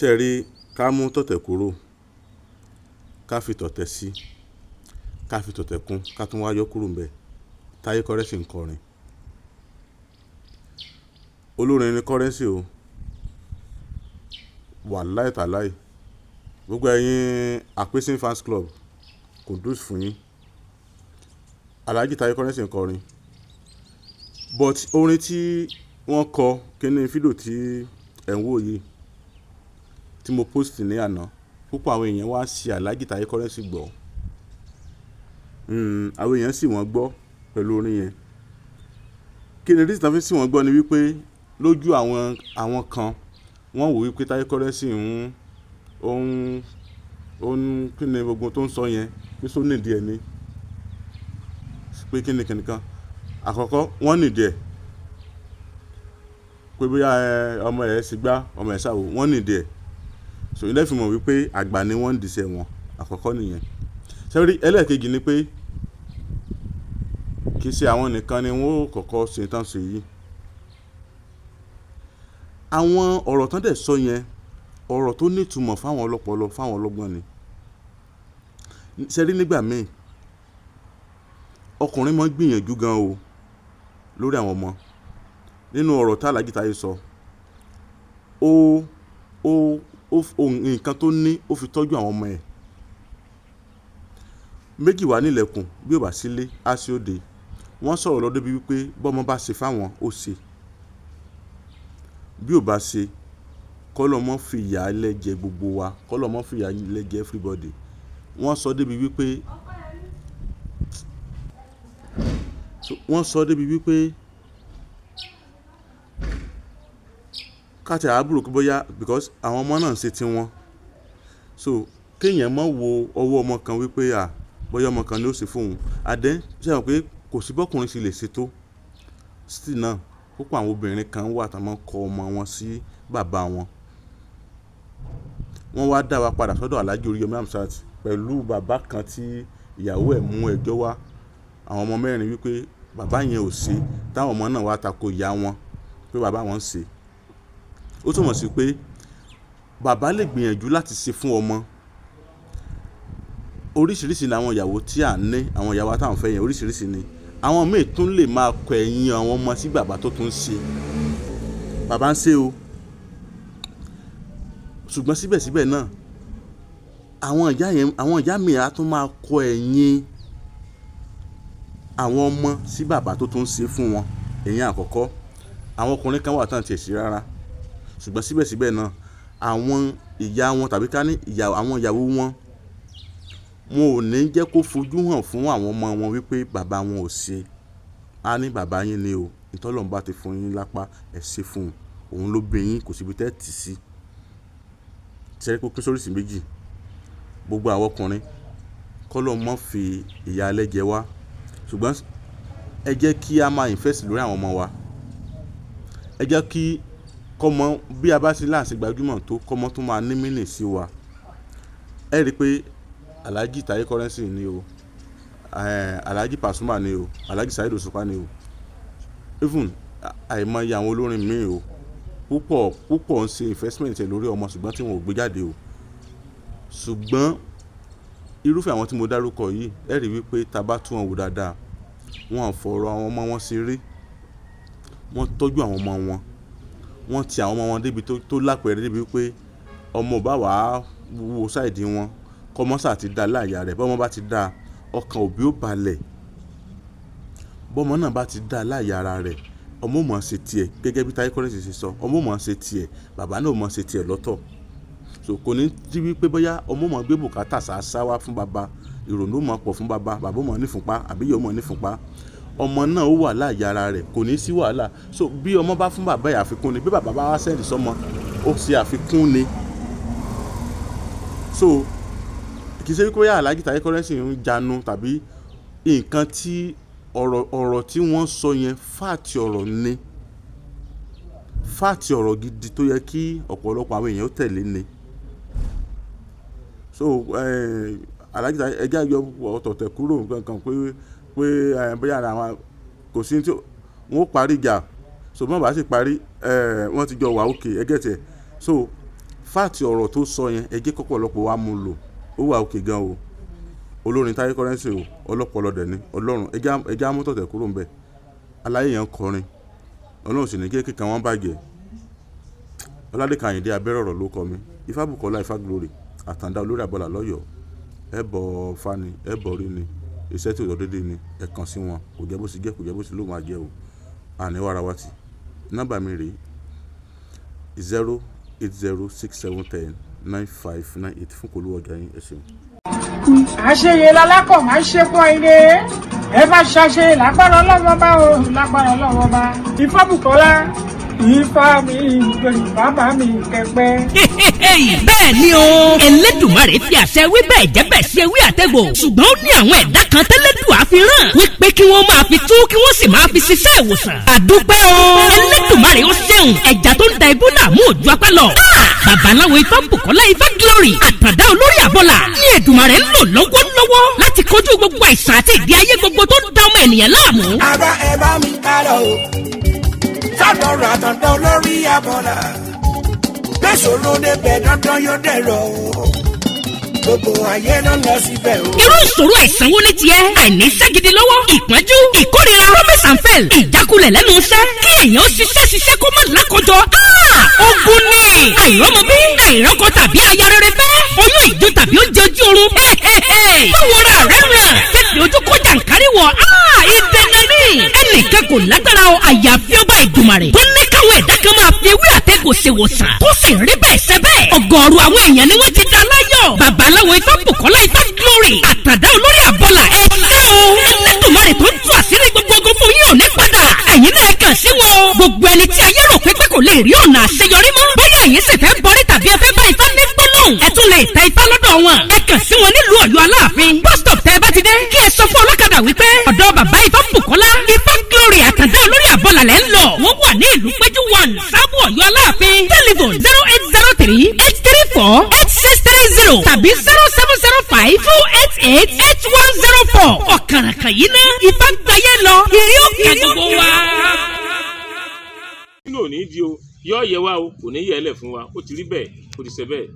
ṣe rí ká mú tọ̀tẹ̀ kúrò ká fi tọ̀tẹ̀ sí ká fi tọ̀tẹ̀ kún ká tún wá yọ kúrò ńbẹ̀. Taye Currency ń kọrin, olórin ni Currency o, wàláì tàláì. Gbogbo ẹ̀yin Àpèsìn fans club kò dùn fún yín. Alhaji Taye Currency ń kọrin, but orin tí wọ́n kọ kíní fídíò tí ẹ̀ ń wò yìí tí mo post ní àná, púpọ̀ àwọn èèyàn wá sí Alhaji Taye Currency gbọ́. Àwọn èèyàn sì wọ́n gbọ́ pẹ̀lú orin yẹn. Kí ni reason tí wọ́n fi sì wọ́n gbọ́ ni wípé lójú àwọn kan wọ́n wò wípé Taye Currency kí ni gbogbo tó ń sọ yẹn pé só nídìí ẹ̀ ni pé kí ni kìnìkan. Àkọ́kọ́ wọ́n nídìí ẹ̀ pé bóyá ọmọ ẹ̀ sì gbá ọmọ ẹ̀ ṣàwò, wọ́n nídìí ẹ̀. So ilé fi mọ̀ wípé àgbà ni wọ́n ń dìṣẹ́ wọn. Àkọ́kọ́ nìyẹn. Ṣẹ́rí ẹlẹ́ẹ̀kejì ni pé kì í ṣe àwọn nìkan ni wọ́n ó kọ́kọ́ ṣe tán ṣe yìí. Àwọn ọ̀rọ̀ tán dẹ̀ sọ yẹn ọ̀rọ̀ tó ní ìtumọ̀ fáwọn ọlọ́pọlọ fáwọn ọlọ́gbọ́n ni. Ṣẹ́rí nígbà míì ọkùnrin máa ń gbìyànjú gan o lórí àwọn ọmọ. Nínú ọ̀rọ̀ tí Alhaji Taye sọ, nǹkan tó ní ó fi tọ́jú àwọn ọmọ ẹ̀. Méjì wà nílẹ̀kùn bí ó bá sílé á sí òde. Wọ́n sọ̀rọ̀ lọ́dọ̀ bí wípé bọ́mọ bá ṣe fáwọn ó ṣe, bí ò bá ṣe kọ́lọ́mọ fi ìyà ẹlẹ́jẹ̀ gbogbo wa, kọ́lọ́mọ fi ìyà ẹlẹ́jẹ̀ everybody. Wọ́n sọ débi wípé káàtì àbúrò kí bóyá because àwọn ọmọ náà ń ṣe tiwọn. So kéèyàn má wo ọwọ́ ọmọ kan wípé bóyá ọmọ kan ni ó ṣe fóun. Àdẹ́ ṣe àwọn pé kò sí bọ́kùnrin sì lè ṣe tó. Still náà púpọ̀ àwọn obìnrin kan wà tí wọ́n máa ń kọ ọmọ wọn sí bàbá wọn. Wọ́n wá dá wa padà sọ́dọ̀ Alhaji Oríyọmí Hamzat pẹ̀lú bàbá kan tí ìyàwó ẹ̀ mú ẹjọ́ wá àwọn ọmọ mẹ́rin wípé bàbá yẹn ò ṣe, táwọn ọmọ náà wá tako ìyá wọn pé bàbá wọn ń ṣe. Ó túmọ̀ sí pé bàbá lè gbìyànjú láti ṣe fún ọmọ. Oríṣiríṣi ni àwọn ìyàwó tí à ń ní, àwọn ìyàwó táwọn fẹ́ yẹn oríṣiríṣi ni. Àwọn míì tún lè máa kọ ẹ̀yìn àwọn ọmọ sí bàbá tó tún ń ṣe. Bàbá ń ṣe o. Ṣùgbọ́n síbẹ̀síbẹ̀ náà àwọn ìyá míì á tún máa kọ ẹ̀yìn àwọn ọmọ sí bàbá tó tún ń ṣe fún wọn. Ìyẹn àkọ́kọ́. Àwọn ọkùnrin kan wà tán tiẹ̀ sí rárá. Ṣùgbọ́n síbẹ̀síbẹ̀ náà àwọn ìyá wọn tàbí ká ní àwọn ìyàwó wọn ò ní jẹ́ kó fojú hàn fún àwọn ọmọ wọn wípé bàbá wọn ò ṣe. Á ní bàbá yín ni o, ìtọ́lọ́run bá ti fún yín lápá ẹ ṣe fún un. Òun ló bí yín, kò síbi tẹ́ tì sí. Ṣẹ́rí pé kí sóríṣi méjì. Gbogbo àwọn ọkùnrin k'Ọlọ́run má fi ìyà ẹlẹ́jẹ̀ wá. Ṣùgbọ́n ẹ jẹ́ kí a máa invest lórí àwọn ọmọ wa. Ẹ jẹ́ kí kọ́mọ bí a bá ṣe láǹṣe gbajúmọ̀ tó kọ́mọ tó máa ní mínì sí wa. Ẹ rí i pé Alhaji Taye Currency ni o, Alhaji Pasuma ni o, Alhaji Saheed Osupa ni o, even àìmọye àwọn olórin míì o, púpọ̀ ń ṣe investment lórí ọmọ ṣùgbọ́n tí wọn ò gbé jáde o. Ṣùgbọ́n irúfẹ́ àwọn tí mo dárúkọ yìí ẹ rí wípé tá bá tún wọn wò dáadáa, wọn ò fọ̀rọ̀ àwọn ọmọ wọn ṣeré. Wọ́n tọ́jú àwọn ọmọ wọn. Wọ́n ti àwọn ọmọ wọn débi tó lápẹẹrẹ débi wípé ọmọ ò bá wà wo sáìdì wọn kọ́mọ sáà ti dá láàyà rẹ̀. Bọ́mọ bá ti dá ọkàn òbí ó balẹ̀. Bọ́mọ náà bá ti dá láàyà ara rẹ̀ ọmọ ò mọ̀ ṣe tiẹ̀ gẹ́gẹ́ bí Taye Currency ṣe sọ. Ọmọ ò mọ̀ ṣe tiẹ̀, bàbá náà ò mọ̀ ṣe tiẹ̀ lọ́tọ̀. So kò ní jí wípé bóyá ọmọ mọ̀ gbé bùkátà ṣáṣá wá fún bàbá, ìrònú mọ̀ pọ̀ fún bàbá, bàbá mọ̀ ní fúnpá àbí ìyá mọ̀ ní fúnpá. Ọmọ náà ó wà láàyè ara rẹ̀, kò ní sí wàhálà. So bí ọmọ bá fún bàbá ẹ̀ àfikún ni, bí bàbá bá wá sẹ́ndì sọ́mọ ó ṣe àfikún ni. So kì í ṣe wípé Alhaji Taye Currency ń janu tàbí nǹkan tí ọ̀rọ̀ tí wọ́n sọ yẹn fáàtì ọ̀rọ̀ ni. Fáàtì ọ̀rọ̀ gidi tó yẹ kí ọ̀pọ̀lọpọ̀ àwọn èèyàn ó tẹ̀lé ni. So Alhaji Taye ẹjẹ́ àjọ ọ̀tọ̀tẹ̀ kúrò nǹkan pé bóyá àwọn kò sí tí wọ́n parí ìjà. So bí wọ́n bá sì parí wọ́n ti jọ wà òkè ẹgẹ́ tẹ̀. So fáàtì ọ̀rọ̀ tó sọ yẹn ẹ jẹ́ kọ́pọ̀lọpọ̀ wa mú lò ó wà òkè gan o olórin Taye Currency o ọlọ́pọlọ dẹ̀ ni ọlọ́run ẹja amútọ̀tẹ̀ kúrò ń bẹ̀ aláyé yẹn kọrin ọlọ́run sì ní kéèké wọn bàjẹ́ ọládéka àyìndé abẹ́rẹ́ ọ̀rọ̀ ló kọ mi ifá Bùkọ́lá ifá glory àtàndá olórí àbọ̀là lọ́yọ̀ọ́ ẹ̀bọ̀ fani ẹ̀bọ̀ rí ni iṣẹ́ tí ò lọ déédéé ni ẹ kàn sí wọn kò jẹ́ bó sì jẹ́ kò jẹ́ bó sì ló máa jẹ́ o àníwára wa ti nọ́mbà mi rèé 08067109598 fún kòlú ọjà yín ẹ ṣeun. àṣeyẹ lálákọ̀ máa ń ṣe pọ̀ ilé ẹ bá ṣàṣe lágbára ọlọ́wọ́ bá o lágbára ọlọ́wọ́ bá Ifá Bùkọ́lá Ifá mi gbèrú bàbá mi kẹpẹ́. bẹ́ẹ̀ ni o Elédùmarè fi àṣẹ wí bẹ́ẹ̀ jẹ́ bẹ́ẹ̀ ṣe wí àtẹ̀gbò ṣùgbọ́n ó ní àwọn ẹ̀dá kan tẹ́lẹ̀dùn àfihàn wípé kí wọ́n máa fi tú kí wọ́n sì máa fi ṣiṣẹ́ ìwòsàn. àdúpẹ́ o Elédùmarè ó ṣeun ẹja tó ń da ibú làmú òjò apá lọ. babaláwo Ifá Bùkọ́lá Ifá glory àtàndá olórí àbọ̀là ní Èdùmarè ń lò lọ́wọ́lọ́wọ́ láti kojú gbogbo àìsàn àti ìdí ayé gbogbo tó ń da ọmọ ènìyàn láàmú. ara ẹ bá mi kálọ o sádọ̀rọ̀ àtàndá olórí àbọ̀là gbèsòro débẹ̀ dandan yóò dẹ̀rọ̀ o gbogbo ayé ló lọ síbẹ̀ o. irú ìṣòro àìsàn wo ni tiẹ̀ àìní iṣẹ́ gidi lọ́wọ́ ìpọ́njú ìkórira promise and fail ìjákulẹ̀ lẹ́nu iṣẹ́ kí èèyàn ṣiṣẹ́ kó má lákòjọ. ogun ni àìrọ́mọbí àìrọ́kọ tàbí aya rere fẹ́ oyún ìjó tàbí oúnjẹ ojú oorun. báwo ra rẹ̀ ràn tètè ojú kó jàǹkárí wọ̀ ìdènà ni ẹnìkan kò lágbára o àyàfi ọba Ìdùmarè tó ní káwọn ẹ̀dá kan máa fi ewé àtẹ̀gò ṣe wòsàn tó sì rí bẹ́ẹ̀ ṣe bẹ́ẹ̀ ọ̀gọ̀ọ̀rọ̀ àwọn èèyàn ni wọ́n ti dá láyọ̀ babaláwo Ifá Bùkọ́lá Ifá glory àtàndá olórí àbọ̀là ẹ̀ ṣe o Ẹlẹ́dùmarè tó ń tú àṣírí gbogbo ogun fún yín ò ní padà ẹ̀yin náà kàn sí wọn o gbogbo ẹni tí ayé rò pé kò lè rí ọ̀nà àṣeyọrí mọ́ bóyá ẹ̀yin sì fẹ́ bọ́rí tàbí ẹ fẹ́ bá Ifá ní gbólóhùn ẹ tún lè ta Ifá lọ́dọ̀ wọn ẹ kàn sí wọn nílùú Ọ̀yọ́ Aláàfin bus stop tẹ́ ẹ bá ti dé kí ẹ sọ fún ọlọ́kadà wípé ọ̀dọ̀ bàbá Ifá Bùkọ́lá Ifá glory àtàndá olórí àbọ̀là lẹ́ ń lọ wọ́n wà ní ìlú péjú 1 sábò Ọ̀yọ́ Aláàfin telephone 08032834630 tàbí 0705288104 ọ̀kàràkàn yìí ná Ifá gbáyé lọ ìrí òkè gbogbo wa. nínú òní di o yọ yẹ wa o kò ní yẹ ẹ lẹ fún wa ó ti rí bẹ́ẹ̀ ó ti ṣe bẹ́ẹ̀.